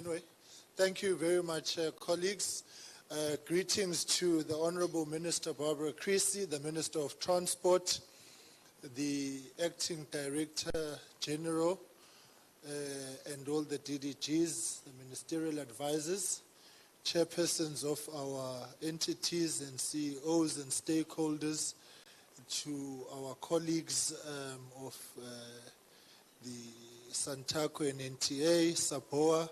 Anyway, thank you very much, colleagues. Greetings to the Honorable Minister Barbara Creecy, the Minister of Transport, the Acting Director General, and all the DDGs, the Ministerial Advisors, chairpersons of our entities and CEOs and stakeholders, to our colleagues of the Santaco and NTA, SAPOA,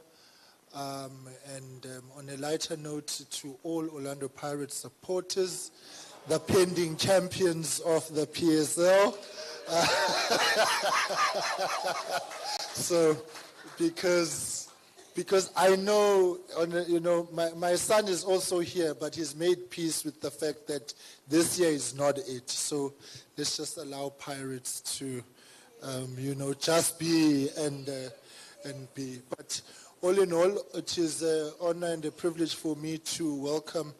and on a lighter note, to all Orlando Pirates supporters, the pending champions of the PSL. So, because I know, my son is also here, but he's made peace with the fact that this year is not it. So let's just allow Pirates to, just be and be. But all in all, it is an honor and a privilege for me to welcome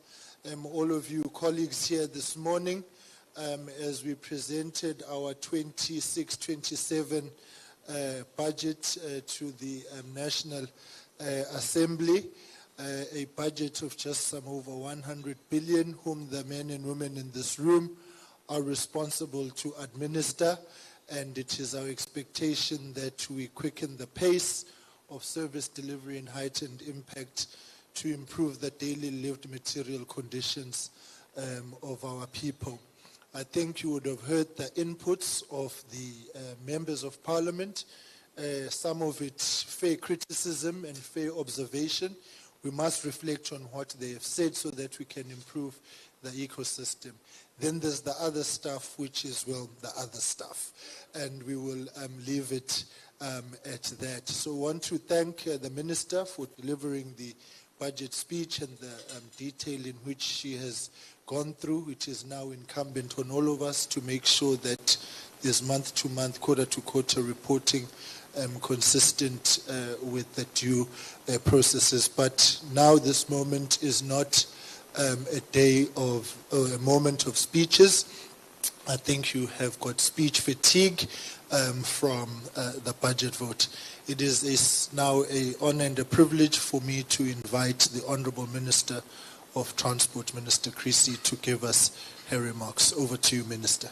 all of you colleagues here this morning as we presented our 26-27 budget to the National Assembly, a budget of just some over 100 billion, whom the men and women in this room are responsible to administer, and it is our expectation that we quicken the pace of service delivery and heightened impact to improve the daily lived material conditions of our people. I think you would have heard the inputs of the members of Parliament, some of it fair criticism and fair observation. We must reflect on what they have said so that we can improve the ecosystem. Then there's the other stuff, which is, well, the other stuff. And we will leave it at that. So I want to thank the Minister for delivering the budget speech and the detail in which she has gone through. It is now incumbent on all of us to make sure that there's month-to-month, quarter-to-quarter reporting consistent with the due processes. But now this moment is not a moment of speeches. I think you have got speech fatigue from the budget vote. It is now an honor and a privilege for me to invite the Honorable Minister of Transport, Minister Creecy, to give us her remarks. Over to you, Minister.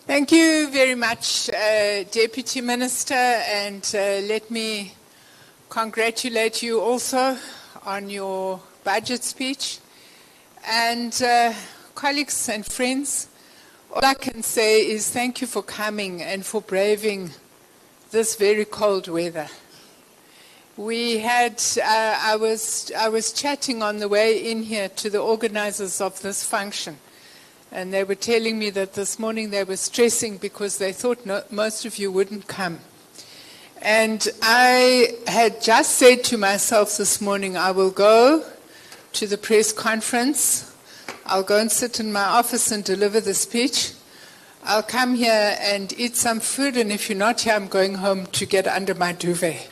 Thank you very much, Deputy Minister, and let me congratulate you also on your budget speech. And colleagues and friends, all I can say is thank you for coming and for braving this very cold weather. We had, I was chatting on the way in here to the organizers of this function, and they were telling me that this morning they were stressing because they thought most of you wouldn't come. And I had just said to myself this morning, I will go to the press conference. I'll go and sit in my office and deliver the speech. I'll come here and eat some food, and if you're not here, I'm going home to get under my duvet.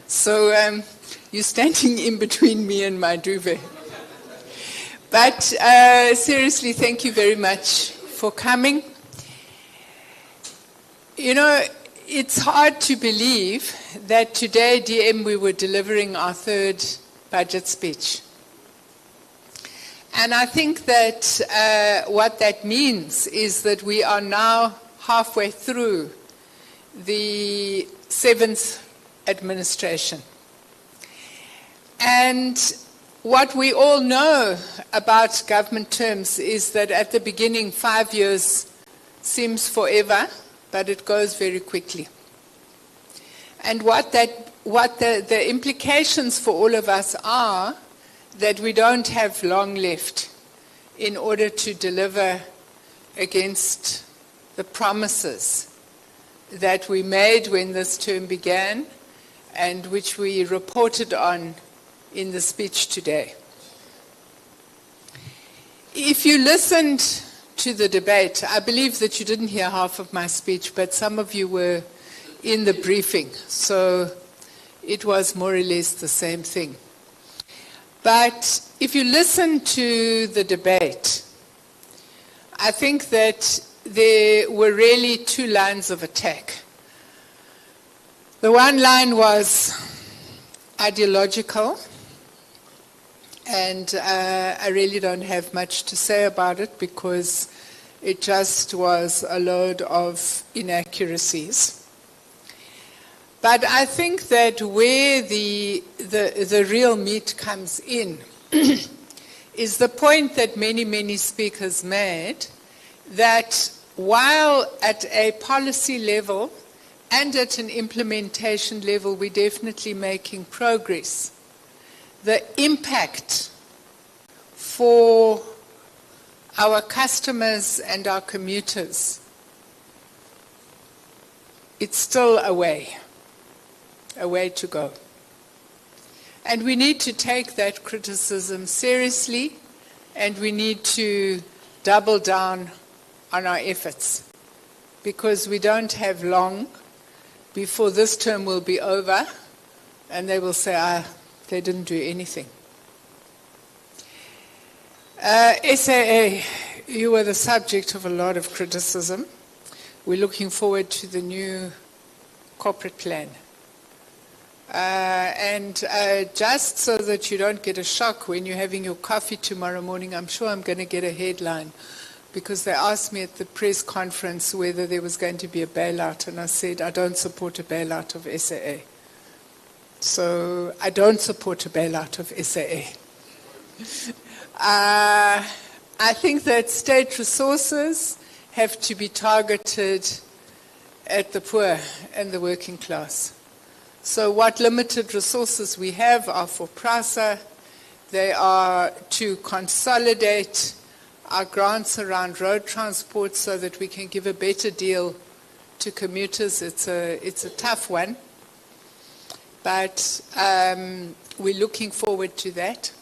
So you're standing in between me and my duvet. But seriously, thank you very much for coming. You know, it's hard to believe that today, DM, we were delivering our third budget speech. And I think that what that means is that we are now halfway through the seventh administration. And what we all know about government terms is that at the beginning, 5 years seems forever, but it goes very quickly. And what the implications for all of us are that we don't have long left in order to deliver against the promises that we made when this term began and which we reported on in the speech today. If you listened to the debate, I believe that you didn't hear half of my speech, but some of you were in the briefing. So it was more or less the same thing. But if you listen to the debate, I think that there were really two lines of attack. The one line was ideological, and I really don't have much to say about it because it just was a load of inaccuracies. But I think that where the real meat comes in is the point that many speakers made, that while at a policy level and at an implementation level we're definitely making progress, the impact for our customers and our commuters, it's still a way to go. And we need to take that criticism seriously, and we need to double down on our efforts, because we don't have long before this term will be over and they will say, they didn't do anything. SAA, you were the subject of a lot of criticism. We're looking forward to the new corporate plan. And just so that you don't get a shock when you're having your coffee tomorrow morning, I'm sure I'm going to get a headline, because they asked me at the press conference whether there was going to be a bailout, and I said, I don't support a bailout of SAA. So I don't support a bailout of SAA. I think that state resources have to be targeted at the poor and the working class. So what limited resources we have are for PRASA. They are to consolidate our grants around road transport so that we can give a better deal to commuters. It's a tough one, but we're looking forward to that.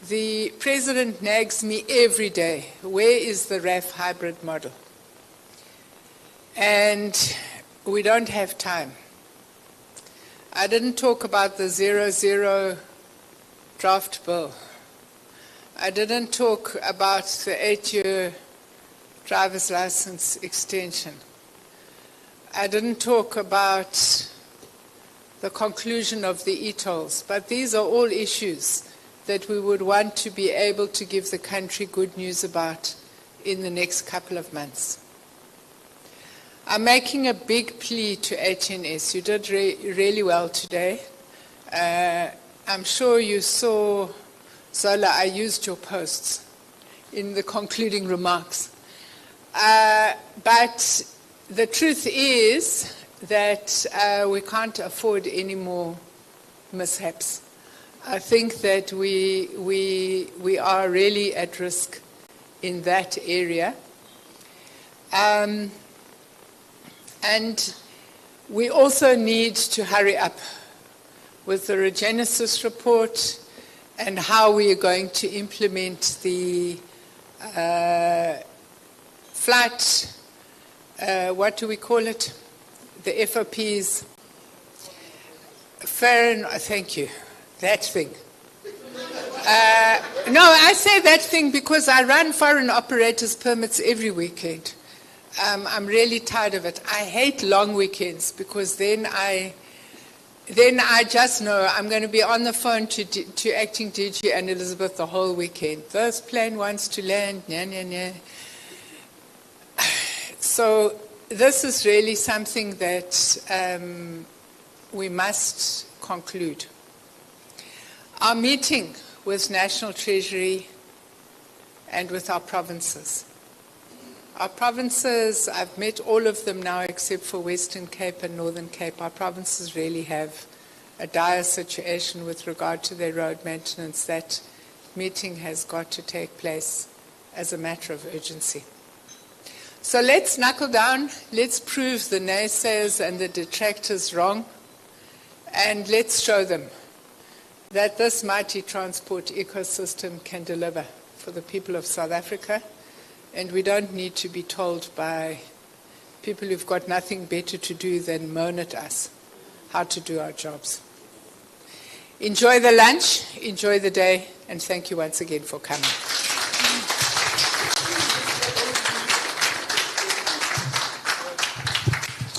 The President nags me every day, where is the RAF hybrid model? And we don't have time. I didn't talk about the 0-0 draft bill. I didn't talk about the 8-year driver's license extension. I didn't talk about the conclusion of the e-tolls, but these are all issues that we would want to be able to give the country good news about in the next couple of months. I'm making a big plea to HNS. You did really well today. I'm sure you saw, Zola, I used your posts in the concluding remarks. But the truth is that we can't afford any more mishaps. I think that we are really at risk in that area. And we also need to hurry up with the Regenesis report and how we are going to implement the flight, what do we call it? The FOPs. Thank you. That thing. No, I say that thing because I run foreign operators permits every weekend. I'm really tired of it. I hate long weekends because then I just know I'm going to be on the phone to acting DG and Elizabeth the whole weekend. This plane wants to land, So this is really something that we must conclude. Our meeting with National Treasury and with our provinces. Our provinces, I've met all of them now except for Western Cape and Northern Cape. Our provinces really have a dire situation with regard to their road maintenance. That meeting has got to take place as a matter of urgency. So let's knuckle down, let's prove the naysayers and the detractors wrong, and let's show them that this mighty transport ecosystem can deliver for the people of South Africa, and we don't need to be told by people who've got nothing better to do than moan at us how to do our jobs. Enjoy the lunch, enjoy the day, and thank you once again for coming.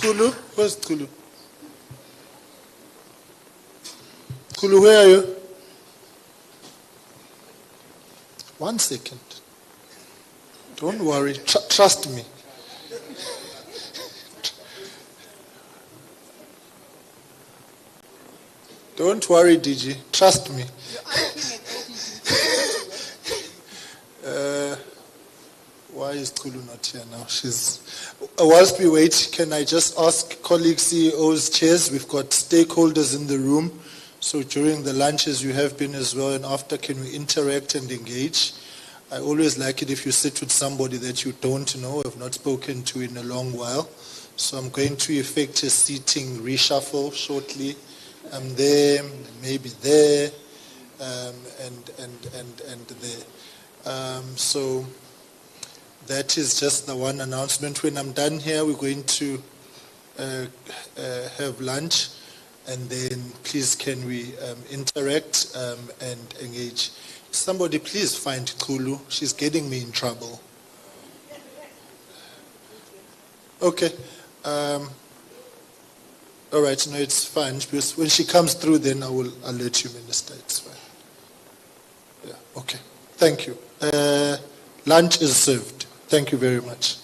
Kulu, where's Kulu? Kulu, where are you? 1 second. Don't worry, trust me. Don't worry, DG, trust me. Why is Kulu not here now? Whilst we wait, can I just ask colleagues, CEOs, chairs, we've got stakeholders in the room, so during the lunches you have been as well, and after, can we interact and engage? I always like it if you sit with somebody that you don't know, have not spoken to in a long while. So I'm going to effect a seating reshuffle shortly. I'm there, maybe there, and there. So that is just the one announcement. When I'm done here, we're going to have lunch, and then please can we interact and engage. Somebody please find Kulu. She's getting me in trouble. Okay. All right, no, it's fine. Because when she comes through, then I'll let you minister. It's fine. Yeah, okay. Thank you. Lunch is served. Thank you very much.